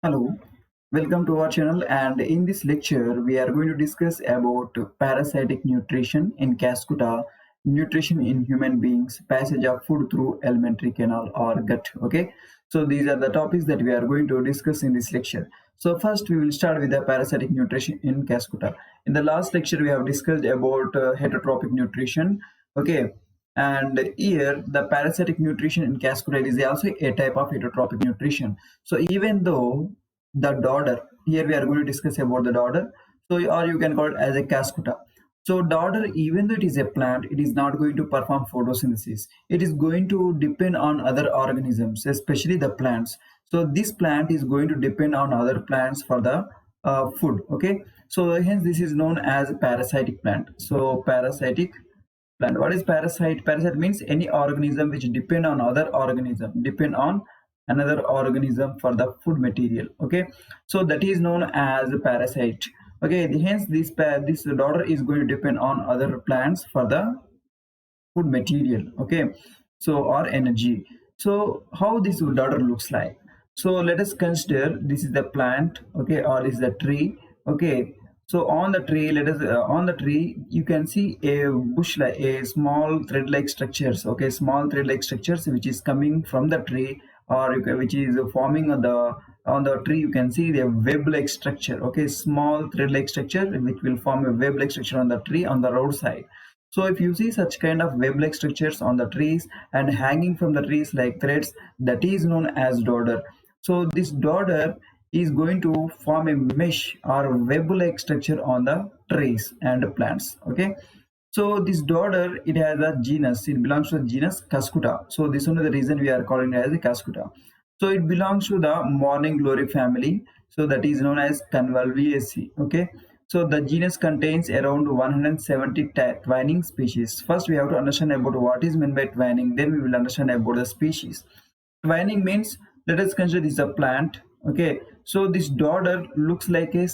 Hello, welcome to our channel, and in this lecture we are going to discuss about parasitic nutrition in Cuscuta, nutrition in human beings, passage of food through alimentary canal or gut. Okay, so these are the topics that we are going to discuss in this lecture. So first we will start with the parasitic nutrition in Cuscuta. In the last lecture we have discussed about heterotrophic nutrition. Okay, and here the parasitic nutrition in Cuscuta is also a type of heterotrophic nutrition. So even though the Dodder, here we are going to discuss about the Dodder, so or you can call it as a Cuscuta. So Dodder, even though it is a plant, it is not going to perform photosynthesis. It is going to depend on other organisms, especially the plants. So this plant is going to depend on other plants for the food. Okay, so hence this is known as parasitic plant. So parasitic plant. What is parasite? Parasite means any organism which depend on other organism, depend on another organism for the food material. Okay, so that is known as a parasite. Okay, hence this daughter is going to depend on other plants for the food material. Okay, so or energy. So how this daughter looks like? So let us consider this is the plant. Okay, or this is the tree. Okay, so on the tree, let us on the tree you can see a bush, like a small thread like structures. Okay, small thread like structures which is coming from the tree, or which is forming on the tree. You can see the web like structure. Okay, small thread like structure which will form a web like structure on the tree on the roadside. So if you see such kind of web-like structures on the trees and hanging from the trees like threads, that is known as dodder. So this dodder is going to form a mesh or web-like structure on the trees and plants. Okay. So this dodder, it has a genus. It belongs to the genus Cuscuta. So this one is the reason we are calling it as a Cuscuta. So it belongs to the morning glory family. So that is known as Convolvulaceae. Okay. So the genus contains around 170 twining species. First, we have to understand about what is meant by twining. Then we will understand about the species. Twining means, let us consider this is a plant. Okay, so this dodder looks like a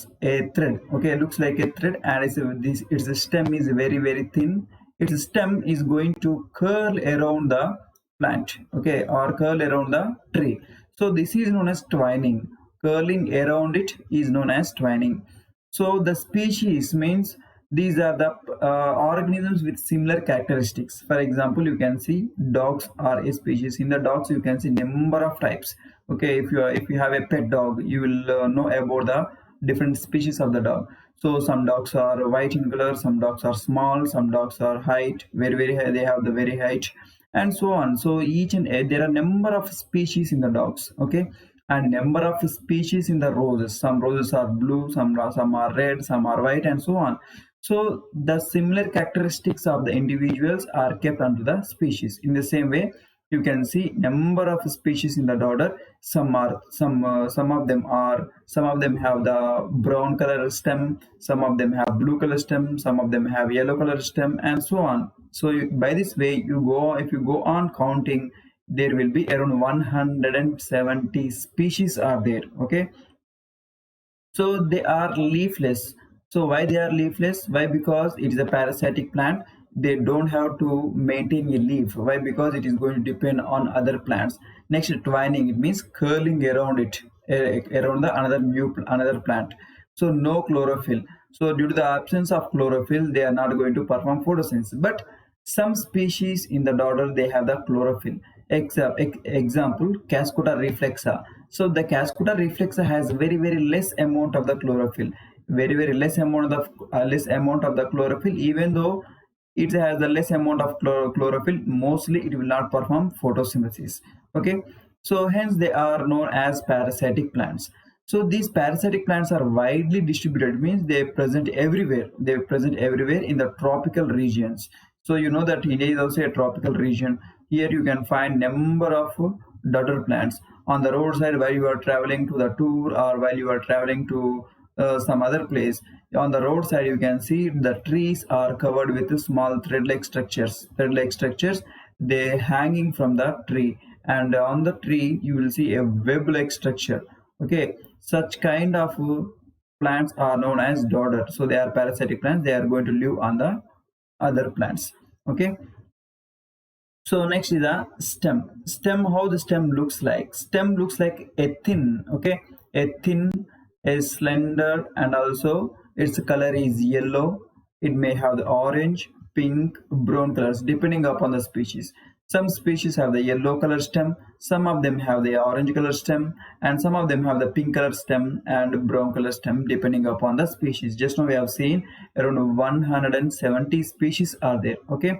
thread. Okay, looks like a thread, and its stem is very thin. Its stem is going to curl around the plant. Okay, or curl around the tree. So this is known as twining. Curling around it is known as twining. So the species means these are the organisms with similar characteristics. For example, you can see dogs are a species. In the dogs, you can see number of types. Okay, if you have a pet dog, you will know about the different species of the dog. So some dogs are white in color, some dogs are small, some dogs are height very high. They have the very height, and so on. So each and there are number of species in the dogs. Okay, and number of species in the roses. Some roses are blue, some are red, some are white, and so on. So the similar characteristics of the individuals are kept under the species. In the same way, you can see number of species in the order. Some of them have the brown color stem, some of them have blue color stem, some of them have yellow color stem, and so on. So by this way, if you go on counting, there will be around 170 species are there. Okay, so they are leafless. So why they are leafless? Why? Because it is a parasitic plant. They don't have to maintain a leaf. Why? Because it is going to depend on other plants. Next, twining, it means curling around it, around the another plant. So no chlorophyll. So due to the absence of chlorophyll, they are not going to perform photosynthesis. But some species in the order, they have the chlorophyll. Example, Cuscuta reflexa. So the Cuscuta reflexa has very less amount of the chlorophyll, very less amount of the chlorophyll. Even though it has the less amount of chlorophyll, mostly it will not perform photosynthesis. Okay, so hence they are known as parasitic plants. So these parasitic plants are widely distributed, means they present everywhere. They present everywhere in the tropical regions. So you know that India is also a tropical region. Here you can find number of dodder plants on the roadside while you are traveling to the tour, or while you are traveling to some other place. On the roadside, you can see the trees are covered with small thread-like structures. Thread-like structures, they hanging from the tree, and on the tree you will see a web-like structure. Okay, such kind of plants are known as dodder. So they are parasitic plants. They are going to live on the other plants. Okay, so next is the stem. How the stem looks like? Stem looks like a thin, okay, a thin, a slender, and also its color is yellow. It may have the orange, pink, brown colors depending upon the species. Some species have the yellow color stem, some of them have the orange color stem, and some of them have the pink color stem and brown color stem depending upon the species. Just now we have seen around 170 species are there. Okay,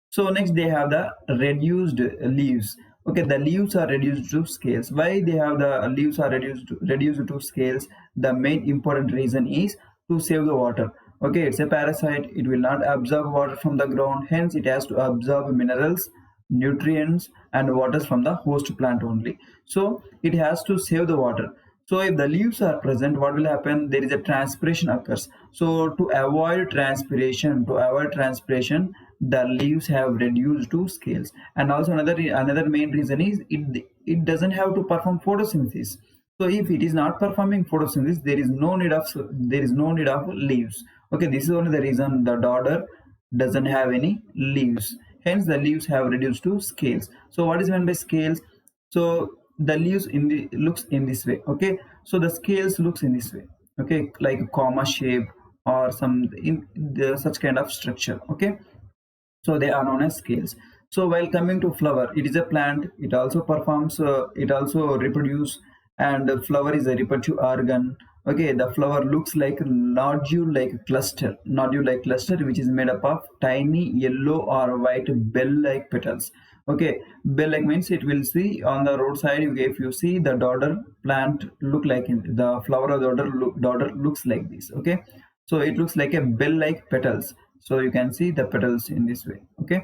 so next they have the reduced leaves. Okay, the leaves are reduced to scales. Why they have the leaves are reduced to scales? The main important reason is to save the water. Okay, it's a parasite. It will not absorb water from the ground. Hence, it has to absorb minerals, nutrients, and water from the host plant only. So it has to save the water. So if the leaves are present, what will happen? There is a transpiration occurs. So to avoid transpiration, the leaves have reduced to scales. And also another main reason is it doesn't have to perform photosynthesis. So if it is not performing photosynthesis, there is no need of leaves. Okay, this is only the reason the dodder doesn't have any leaves. Hence the leaves have reduced to scales. So what is meant by scales? So the leaves looks in this way. Okay, so the scales looks in this way. Okay, like a comma shape or some in the such kind of structure. Okay, so they are known as scales. So while coming to flower, it is a plant. It also performs it also reproduce, and the flower is a reproductive organ. Okay, the flower looks like a nodule like cluster which is made up of tiny yellow or white bell like petals. Okay, bell like means it will see on the roadside. If you see the dodder plant look like the flower of dodder looks like this. Okay, so it looks like a bell like petals. So you can see the petals in this way. Okay,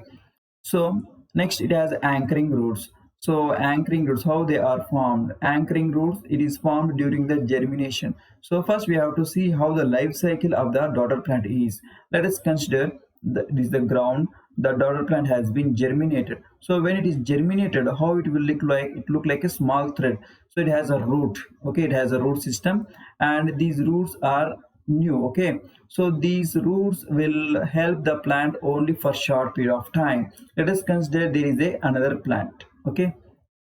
so next it has anchoring roots. So anchoring roots, how they are formed? Anchoring roots, it is formed during the germination. So first we have to see how the life cycle of the dodder plant is. Let us consider this is the ground. The dodder plant has been germinated. So when it is germinated, how it will look like? It look like a small thread. So it has a root. Okay, it has a root system, and these roots are new. Okay, so these roots will help the plant only for short period of time. Let us consider there is another plant. Okay,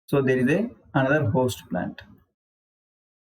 so there is another host plant.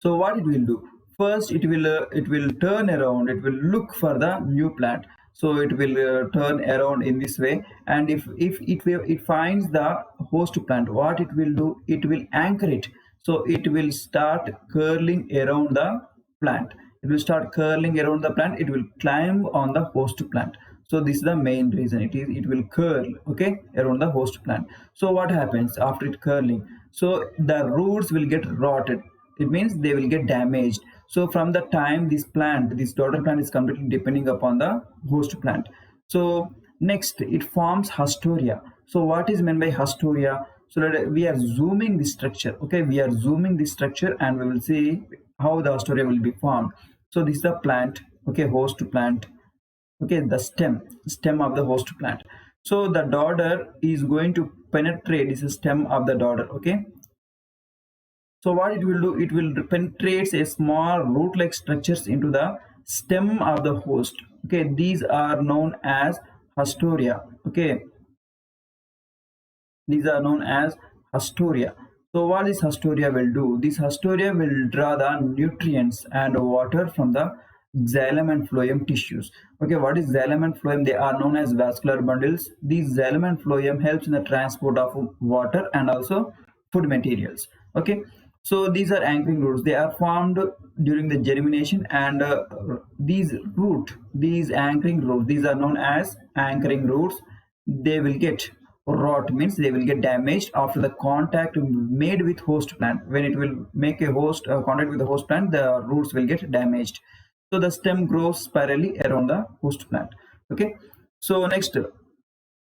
So what it will do? First, it will turn around. It will look for the new plant. So it will turn around in this way. And if it finds the host plant, what it will do? It will anchor it. So it will start curling around the plant. It will start curling around the plant. It will climb on the host plant. So this is the main reason. It will curl, okay, around the host plant. So what happens after it curling? So the roots will get rotted. It means they will get damaged. So from the time this dodder plant is completely depending upon the host plant. So next it forms haustoria. So what is meant by haustoria? So we are zooming this structure. Okay, we are zooming this structure and we will see how the haustoria will be formed. So this is the plant. Okay, host plant. Okay, the stem of the host plant. So the dodder is going to penetrate this stem of the dodder. Okay, so what it will do, it will penetrate a small root like structures into the stem of the host. Okay, these are known as haustoria. Okay, these are known as haustoria. So what this haustoria will do? This haustoria will draw the nutrients and water from the xylem and phloem tissues. Okay, what is xylem and phloem? They are known as vascular bundles. These xylem and phloem helps in the transport of water and also food materials. Okay, so these are anchoring roots. They are formed during the germination, and these anchoring roots, these are known as anchoring roots. They will get rot, means they will get damaged after the contact made with host plant. When it will make a contact with the host plant, the roots will get damaged. So the stem grows spirally around the host plant. Okay, so next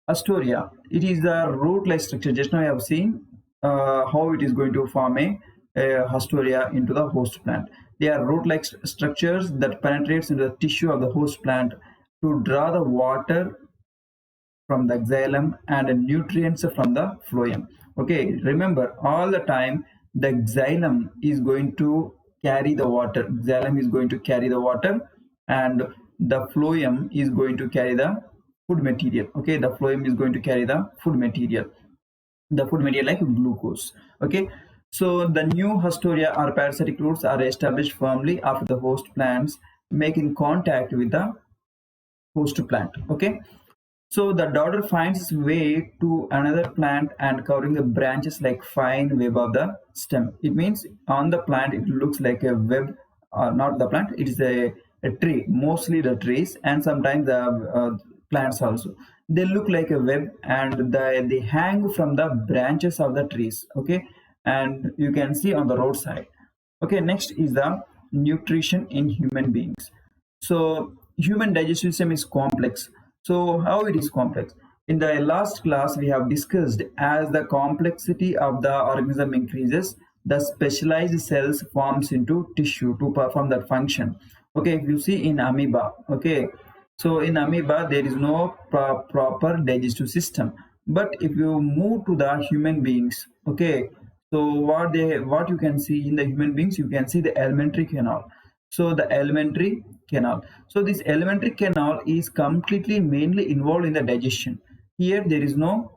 haustoria, it is the root like structure. Just now I have seen how it is going to form a haustoria into the host plant. They are root like structures that penetrates into the tissue of the host plant to draw the water from the xylem and nutrients from the phloem. Okay, remember all the time the xylem is going to carry the water. Xylem is going to carry the water, and the phloem is going to carry the food material. Okay, the phloem is going to carry the food material like glucose. Okay, So the new hostoria or parasitic roots are established firmly after the host plants making contact with the host plant. Okay. So the dodder finds its way to another plant and covering the branches like fine web of the stem. It means on the plant it looks like a web, or not the plant, it is a tree, mostly the trees and sometimes the plants also. They look like a web and they hang from the branches of the trees. Okay, and you can see on the roadside. Okay, next is the nutrition in human beings. So human digestive system is complex. So how it is complex? In the last class we have discussed, as the complexity of the organism increases, the specialized cells forms into tissue to perform that function. Okay, if you see in amoeba, okay, so in amoeba there is no proper digestive system. But if you move to the human beings, okay, so what you can see in the human beings, you can see the alimentary canal. So the alimentary canal. So this alimentary canal is completely mainly involved in the digestion. Here there is no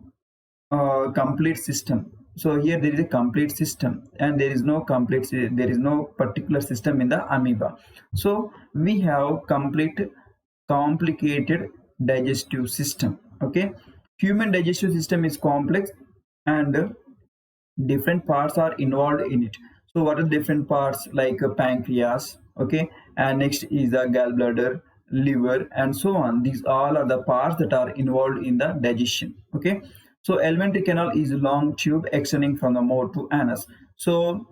complete system. So here there is a complete system and there is no particular system in the amoeba. So we have complicated digestive system. Okay, human digestive system is complex and different parts are involved in it. So what are different parts? Like pancreas, okay, and next is the gallbladder, liver, and so on. These all are the parts that are involved in the digestion. Okay, so alimentary canal is a long tube extending from the mouth to anus. So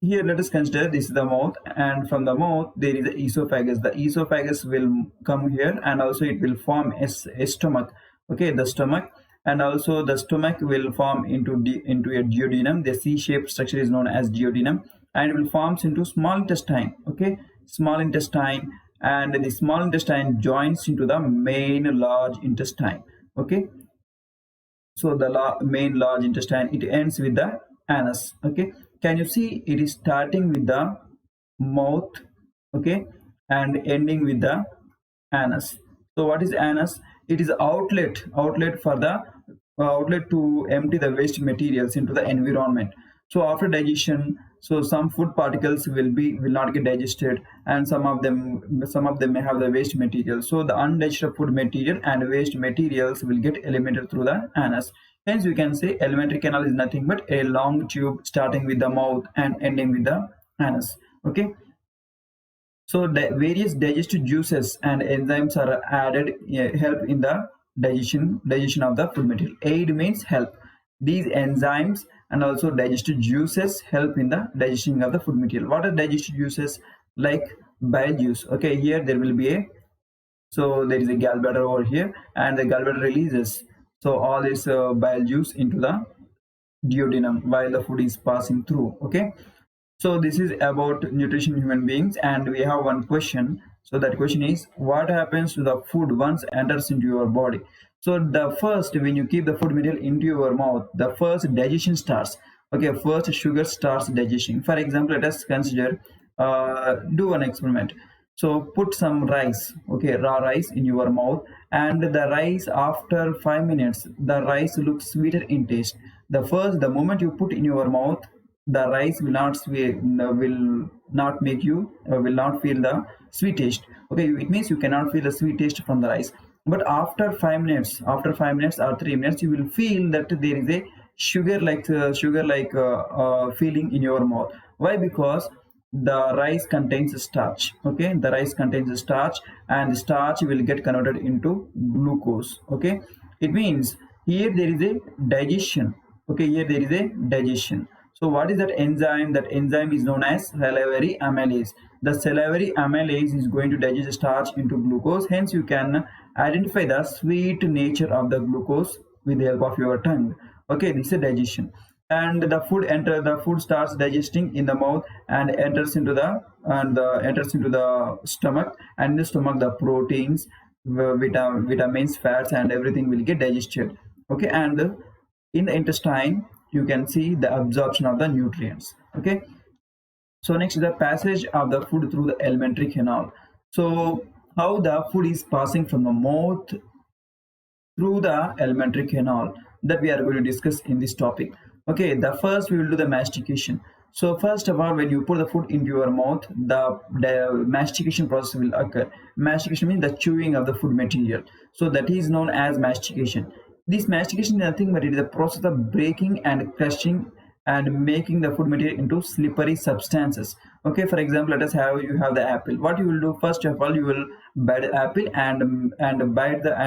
here let us consider this is the mouth, and from the mouth there is the esophagus. The esophagus will come here and also it will form a stomach. Okay, the stomach, and also the stomach will form into a duodenum. The C-shaped structure is known as duodenum, and it will forms into small intestine. Okay, small intestine, and the small intestine joins into the main large intestine. Okay, so the main large intestine, it ends with the anus. Okay, can you see it is starting with the mouth, okay, and ending with the anus. So what is anus? It is outlet for the outlet to empty the waste materials into the environment. So after digestion, so some food particles will not get digested, and some of them may have the waste material. So the undigested food material and waste materials will get eliminated through the anus. Hence we can say alimentary canal is nothing but a long tube starting with the mouth and ending with the anus. Okay, so the various digestive juices and enzymes are added, help in the digestion of the food material. Aid means help. These enzymes and also digestive juices help in the digestion of the food material. What are digestive juices? Like bile juice. Okay, here there will be a, so there is a gallbladder over here, and the gallbladder releases so all this bile juice into the duodenum while the food is passing through. Okay, so this is about nutrition in human beings, and we have one question. So that question is, what happens to the food once enters into your body? So the first, when you keep the food material into your mouth, the first digestion starts. Okay, first sugar starts digesting. For example, let us consider, do an experiment. So put some rice, okay, raw rice in your mouth, and the rice after 5 minutes, the rice looks sweeter in taste. The moment you put in your mouth, the rice will not make you will not feel the sweet taste. Okay, it means you cannot feel the sweet taste from the rice. But after 5 minutes or 3 minutes, you will feel that there is a sugar like feeling in your mouth. Why? Because the rice contains starch. Okay, the rice contains starch, and the starch will get converted into glucose. Okay, it means here there is a digestion. Okay, here there is a digestion. So what is that enzyme? That enzyme is known as salivary amylase. The salivary amylase is going to digest starch into glucose. Hence you can identify the sweet nature of the glucose with the help of your tongue. Okay, this is digestion. And the food starts digesting in the mouth and enters into the stomach, and in the stomach the proteins, vitamins, fats, and everything will get digested. Okay, and in the intestine you can see the absorption of the nutrients. Okay, so next is the passage of the food through the alimentary canal. So how the food is passing from the mouth through the alimentary canal, that we are going to discuss in this topic. Okay, the first we will do the mastication. So first of all, when you put the food into your mouth, the mastication process will occur. Mastication means the chewing of the food material. So that is known as mastication. This mastication is nothing but it is a process of breaking and crushing and making the food material into slippery substances. Okay, for example, let us have you have the apple. What you will do first of all, you will bite the apple and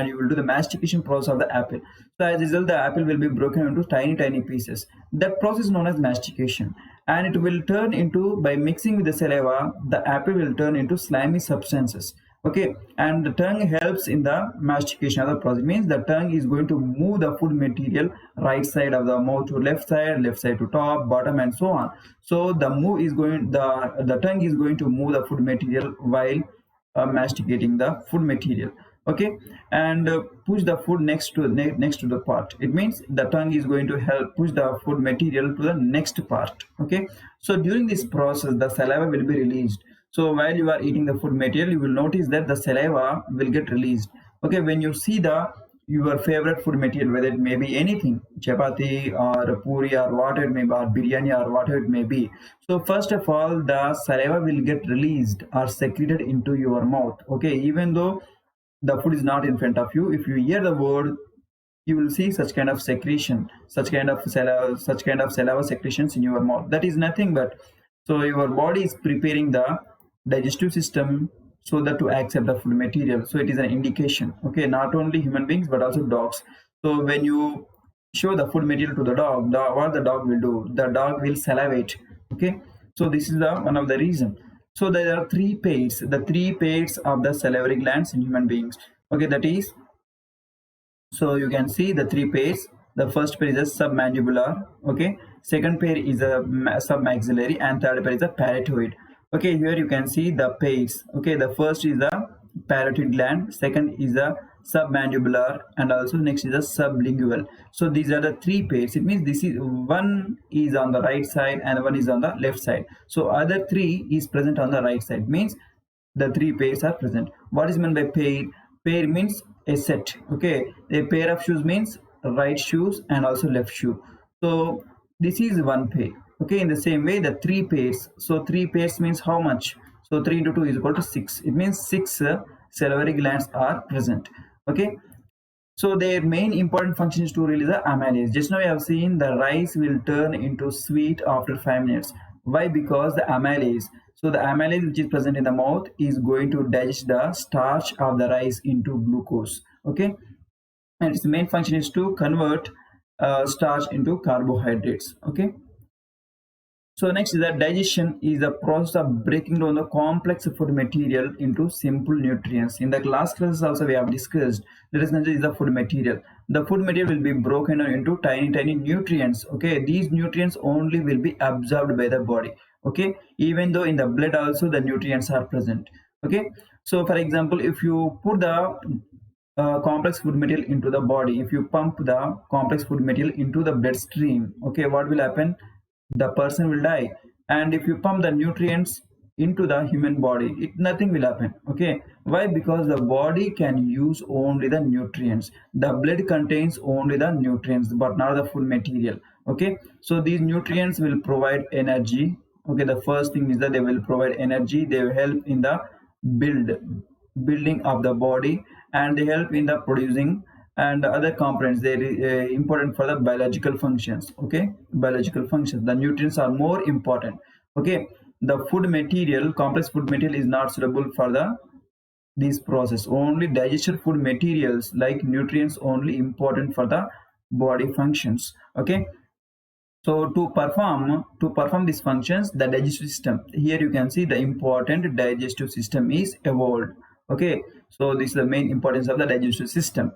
you will do the mastication process of the apple. So as a result, the apple will be broken into tiny pieces. That process is known as mastication, and it will turn into, by mixing with the saliva, the apple will turn into slimy substances. Okay, and the tongue helps in the mastication of the process. It means the tongue is going to move the food material right side of the mouth to left side to top, bottom, and so on. So the tongue is going to move the food material while masticating the food material. Okay, and push the food next to the part. It means the tongue is going to help push the food material to the next part. Okay, so during this process the saliva will be released. So while you are eating the food material, you will notice that the saliva will get released. Okay, when you see the your favorite food material, whether it may be anything, chapati or puri or whatever it may be, or biryani or whatever it may be. So first of all, the saliva will get released or secreted into your mouth. Okay, even though the food is not in front of you, if you hear the word, you will see such kind of secretion, such kind of saliva secretions in your mouth. That is nothing but, so your body is preparing the digestive system so that to accept the food material. So it is an indication. Okay, not only human beings but also dogs. So when you show the food material to the dog, what the dog will do, the dog will salivate. Okay, so this is the one of the reason. So there are the three pairs of the salivary glands in human beings. Okay, that is, so you can see the three pairs. The first pair is a submandibular. Okay, second pair is a submaxillary, and third pair is a parotoid. Okay, here you can see the pairs. Okay, the first is the parotoid gland, second is the submandibular, and also next is the sublingual. So these are the three pairs. It means this is one is on the right side and one is on the left side. So other three is present on the right side, means the three pairs are present. What is meant by pair? Pair means a set. Okay, a pair of shoes means right shoes and also left shoe. So this is one pair. Okay, in the same way the three pairs. So three pairs means how much? So 3 into 2 is equal to 6. It means 6 salivary glands are present. Okay, so their main important function is to release the amylase. Just now we have seen the rice will turn into sweet after 5 minutes. Why? Because the amylase. So the amylase which is present in the mouth is going to digest the starch of the rice into glucose. Okay, and its main function is to convert starch into carbohydrates. Okay. So next is that digestion is the process of breaking down the complex food material into simple nutrients. In the last classes also we have discussed that is the food material. The food material will be broken down into tiny nutrients. Okay, these nutrients only will be absorbed by the body. Okay, even though in the blood also the nutrients are present. Okay, so for example, if you put the complex food material into the body, if you pump the complex food material into the bloodstream, okay, what will happen? The person will die. And if you pump the nutrients into the human body, nothing will happen. Okay, why? Because the body can use only the nutrients. The blood contains only the nutrients but not the food material. Okay, so these nutrients will provide energy. Okay, the first thing is that they will provide energy. They will help in the building of the body, and they help in the producing and other components. They are important for the biological functions. Okay, biological functions, the nutrients are more important. Okay, the food material, complex food material is not suitable for the this process. Only digested food materials like nutrients only important for the body functions. Okay, so to perform these functions, the digestive system, here you can see the important digestive system is evolved. Okay, so this is the main importance of the digestive system.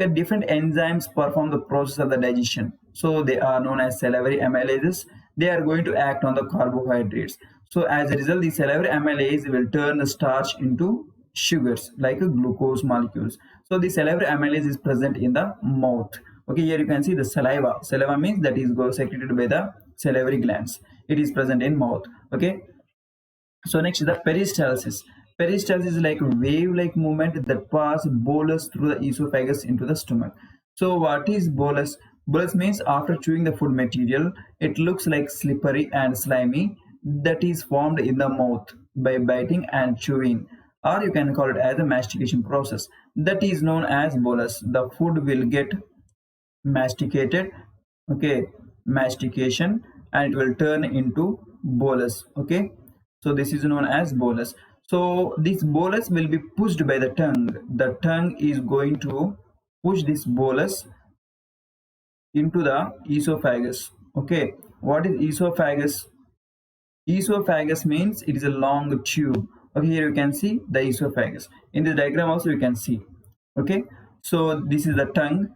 Okay, different enzymes perform the process of the digestion. So they are known as salivary amylases. They are going to act on the carbohydrates. So as a result, the salivary amylase will turn the starch into sugars like glucose molecules. So the salivary amylase is present in the mouth. Okay, here you can see the saliva. Saliva means that is secreted by the salivary glands. It is present in mouth. Okay, so next is the peristalsis. Peristalsis is like wave-like movement that pass bolus through the esophagus into the stomach. So what is bolus? Bolus means after chewing the food material, it looks like slippery and slimy that is formed in the mouth by biting and chewing, or you can call it as a mastication process. That is known as bolus. The food will get masticated, okay, mastication, and it will turn into bolus, okay. So this is known as bolus. So this bolus will be pushed by the tongue. The tongue is going to push this bolus into the esophagus, okay. What is esophagus? Esophagus means it is a long tube. Okay, here you can see the esophagus. In the diagram also you can see, okay. So this is the tongue.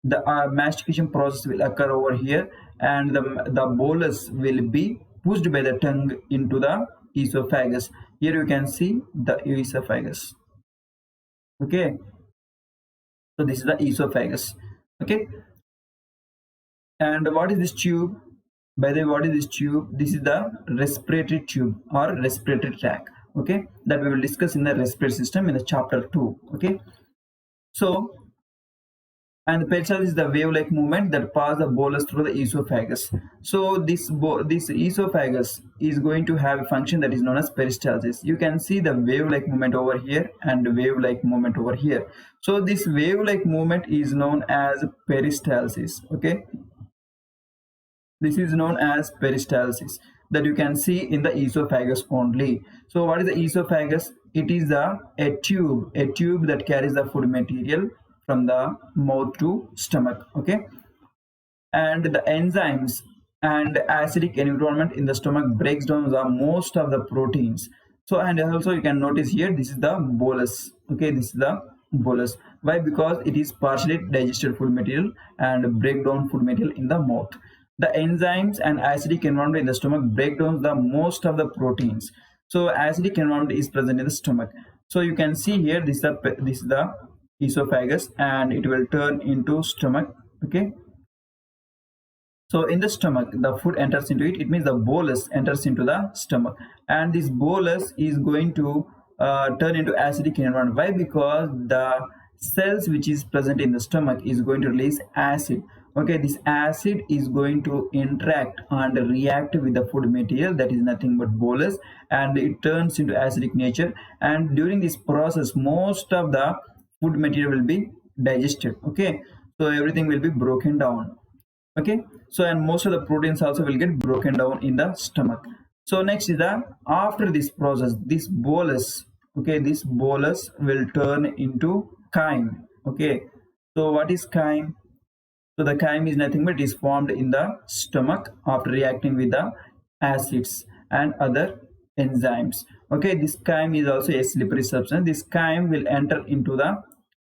The mastication process will occur over here, and the bolus will be pushed by the tongue into the esophagus. Here you can see the esophagus, okay. So this is the esophagus, okay. And what is this tube? By the way, what is this tube? This is the respiratory tube or respiratory tract, okay, that we will discuss in the respiratory system in the chapter 2, okay. So, and the petals is the wave-like movement that pass the bolus through the esophagus. So this esophagus is going to have a function that is known as peristalsis. You can see the wave-like movement over here and the wave-like movement over here. So this wave-like movement is known as peristalsis, okay. This is known as peristalsis that you can see in the esophagus only. So what is the esophagus? It is a tube that carries the food material from the mouth to stomach, okay. And the enzymes and acidic environment in the stomach breaks down the most of the proteins. So, and also you can notice here, this is the bolus, okay, this is the bolus. Why? Because it is partially digested food material and break down food material in the mouth. The enzymes and acidic environment in the stomach break down the most of the proteins. So acidic environment is present in the stomach. So you can see here, this is the esophagus, and it will turn into stomach, okay. So in the stomach, the food enters into it. It means the bolus enters into the stomach, and this bolus is going to turn into acidic environment. Why? Because the cells which is present in the stomach is going to release acid, okay. This acid is going to interact and react with the food material, that is nothing but bolus, and it turns into acidic nature. And during this process, most of the food material will be digested, okay. So everything will be broken down, okay. So and most of the proteins also will get broken down in the stomach. So next is the, after this process, this bolus, okay, this bolus will turn into chyme, okay. So what is chyme? So the chyme is nothing but it is formed in the stomach after reacting with the acids and other enzymes, okay. This chyme is also a slippery substance. This chyme will enter into the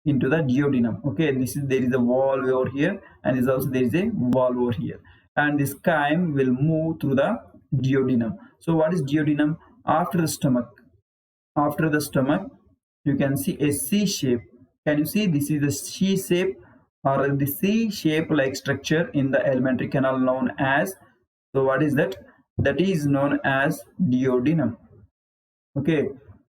duodenum, okay. There is a valve over here, and there is a valve over here, and this chyme will move through the duodenum. So what is duodenum? After the stomach, you can see a C shape. Can you see? This is the C shape or the C shape like structure in the alimentary canal known as, so what is that? That is known as duodenum, okay.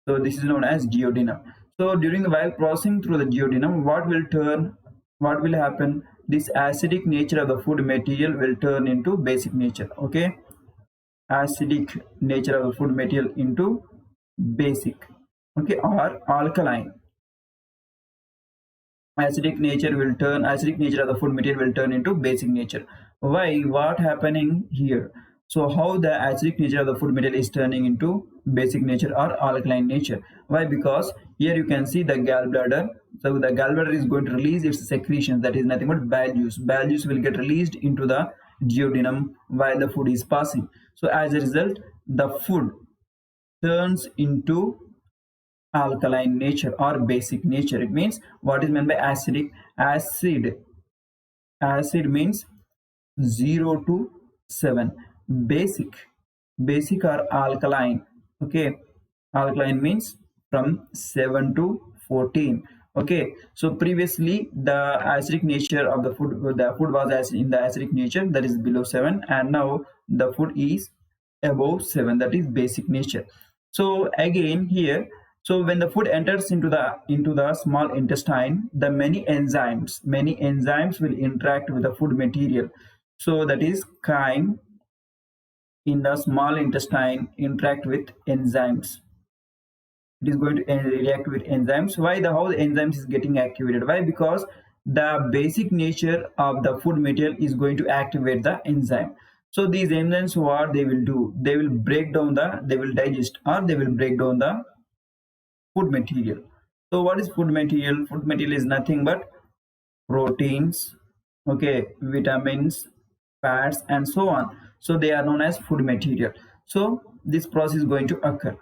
So this is known as duodenum. So while processing through the duodenum, what will happen? This acidic nature of the food material will turn into basic nature, okay. Acidic nature of the food material into basic, okay, or alkaline. Acidic nature of the food material will turn into basic nature. Why? What happening here? So how the acidic nature of the food material is turning into basic nature or alkaline nature? Why? Because here you can see the gallbladder. So the gallbladder is going to release its secretions, that is nothing but bile juice. Bile juice will get released into the duodenum while the food is passing. So as a result, the food turns into alkaline nature or basic nature. It means, what is meant by acidic? Acid means 0 to 7. Basic or alkaline, okay. Alkaline means from 7 to 14, okay. So previously the acidic nature of the food was acid in the acidic nature, that is below 7, and now the food is above 7, that is basic nature. So again here, So when the food enters into the small intestine, the many enzymes will interact with the food material. So that is chyme in the small intestine interact with enzymes. It is going to react with enzymes. Why? The whole enzymes is getting activated. Why? Because the basic nature of the food material is going to activate the enzyme. So these enzymes, what they will do, they will break down the, they will digest or they will break down the food material. So what is food material? Food material is nothing but proteins, okay, vitamins, fats, and so on. So they are known as food material. So this process is going to occur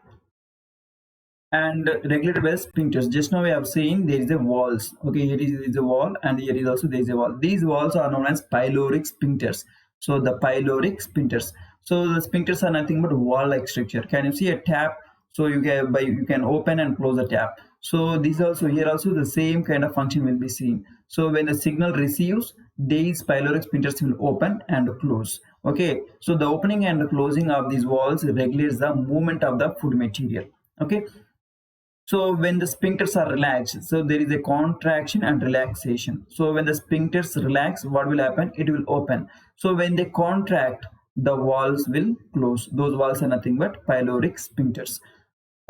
and regulated by the sphincters. Just now we have seen there is a walls. Okay, here is a wall, and here is also there is a wall. These walls are known as pyloric sphincters. So the pyloric sphincters. So the sphincters are nothing but wall-like structure. Can you see a tap? So you can open and close the tap. So these also, here also the same kind of function will be seen. So when the signal receives, these pyloric sphincters will open and close. Okay, so the opening and closing of these walls regulates the movement of the food material. Okay, so when the sphincters are relaxed, so there is a contraction and relaxation. So when the sphincters relax, what will happen? It will open. So when they contract, the walls will close. Those walls are nothing but pyloric sphincters.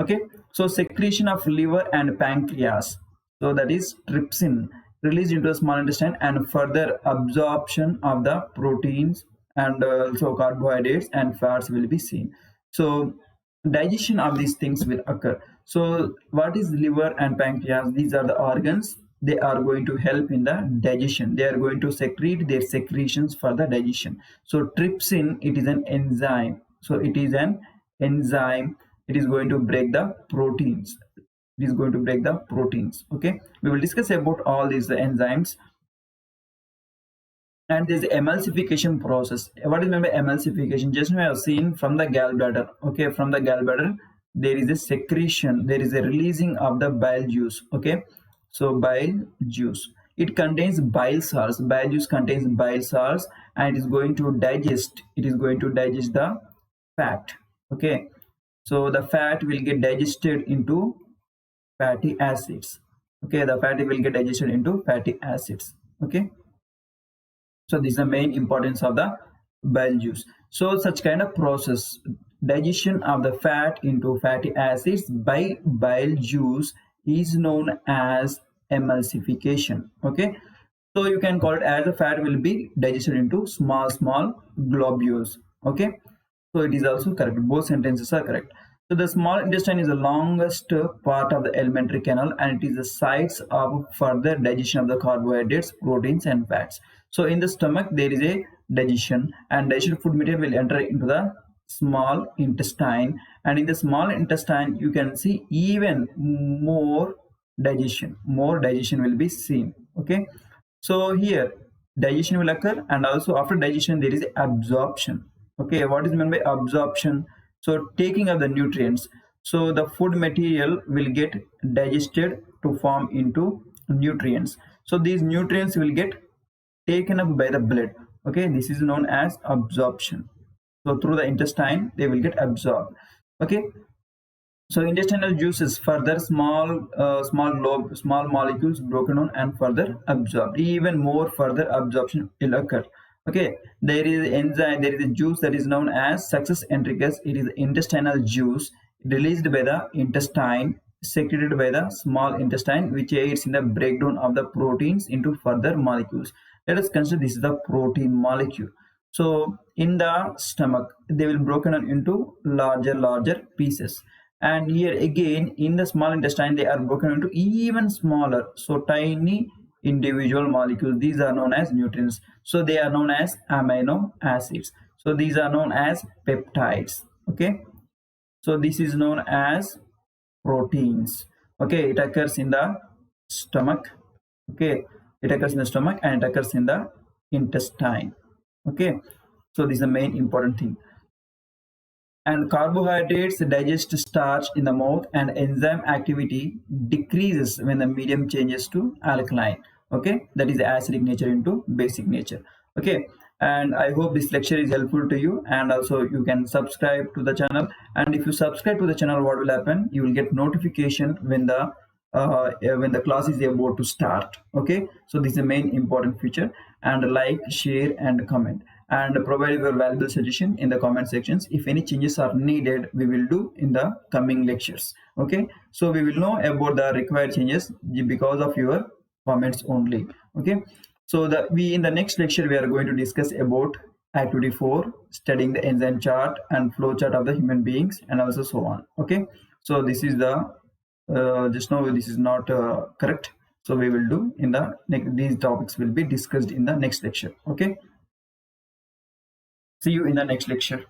Okay, so secretion of liver and pancreas, so that is trypsin, released into the small intestine, and further absorption of the proteins and also carbohydrates and fats will be seen. So digestion of these things will occur. So what is liver and pancreas? These are the organs. They are going to help in the digestion. They are going to secrete their secretions for the digestion. So trypsin, it is an enzyme. So it is an enzyme. It is going to break the proteins. It is going to break the proteins. Okay, we will discuss about all these enzymes. And there's the emulsification process. What is meant by emulsification? Just now I have seen from the gallbladder. Okay, from the gallbladder there is a secretion, there is a releasing of the bile juice. Okay, so bile juice, it contains bile salts. Bile juice contains bile salts, and it is going to digest, it is going to digest the fat. Okay, so the fat will get digested into fatty acids. Okay, the fat will get digested into fatty acids. Okay, so this is the main importance of the bile juice. So such kind of process, digestion of the fat into fatty acids by bile juice, is known as emulsification. Okay, so you can call it as the fat will be digested into small globules. Okay, so it is also correct. Both sentences are correct. So the small intestine is the longest part of the alimentary canal, and it is the sites of further digestion of the carbohydrates, proteins, and fats. So in the stomach there is a digestion, and digested food material will enter into the small intestine, and in the small intestine you can see even more digestion. More digestion will be seen. Okay, so here digestion will occur, and also after digestion there is absorption. Okay, what is meant by absorption? So taking of the nutrients. So the food material will get digested to form into nutrients. So these nutrients will get taken up by the blood. Okay, this is known as absorption. So through the intestine they will get absorbed. Okay, so intestinal juices further small molecules broken down and further absorbed. Even more further absorption will occur. Okay, there is enzyme, there is a juice that is known as succus entericus. It is intestinal juice released by the intestine, secreted by the small intestine, which aids in the breakdown of the proteins into further molecules. Let us consider this is the protein molecule. So in the stomach they will broken down into larger pieces, and here again in the small intestine they are broken into even smaller, so tiny individual molecules. These are known as nutrients. So they are known as amino acids. So these are known as peptides. Okay, so this is known as proteins. Okay, it occurs in the stomach. Okay, it occurs in the stomach and it occurs in the intestine. Okay, so this is the main important thing. And carbohydrates digest starch in the mouth, and enzyme activity decreases when the medium changes to alkaline. Okay, that is the acidic nature into basic nature. Okay, And I hope this lecture is helpful to you, and also you can subscribe to the channel. And if you subscribe to the channel, what will happen, you will get notification when the class is about to start. Okay, so this is the main important feature. And like, share and comment, and provide your valuable suggestion in the comment sections. If any changes are needed, we will do in the coming lectures. Okay, so we will know about the required changes because of your comments only. Okay, so in the next lecture we are going to discuss about activity 4, studying the enzyme chart and flow chart of the human beings, and also so on. Okay, so this is the just now this is not correct, so we will do in the next, these topics will be discussed in the next lecture. Okay, see you in the next lecture.